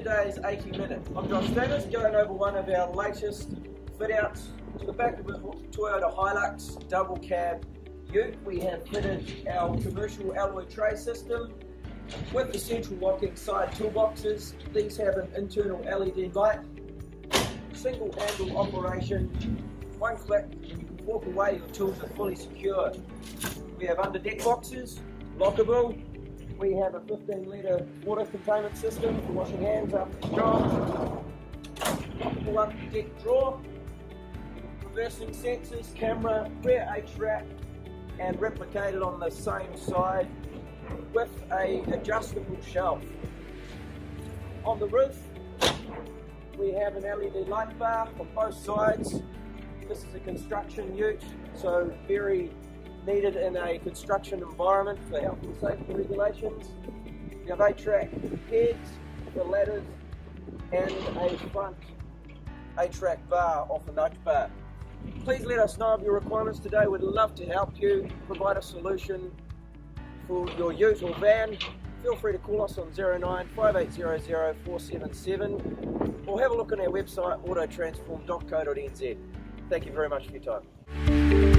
today's 80 minutes. I'm Josh Dennis, going over one of our latest fit outs to the back of a Toyota Hilux double cab ute. We have fitted our commercial alloy tray system with the central locking side toolboxes. These have an internal LED light, single handle operation, one click and you can walk away, your tools are fully secure. We have under deck boxes, lockable. We have a 15-litre water containment system for washing hands after the job. Lockable under deck drawer, reversing sensors, camera, rear H-rack, and replicated on the same side with a adjustable shelf. On the roof, we have an LED light bar on both sides. This is a construction ute, so very needed in a construction environment for health and safety regulations. We have 8-track heads for ladders and a front 8-track bar off a nudge bar. Please let us know of your requirements today. We'd love to help you provide a solution for your ute or van. Feel free to call us on 09 5800 477 or have a look on our website autotransform.co.nz. Thank you very much for your time.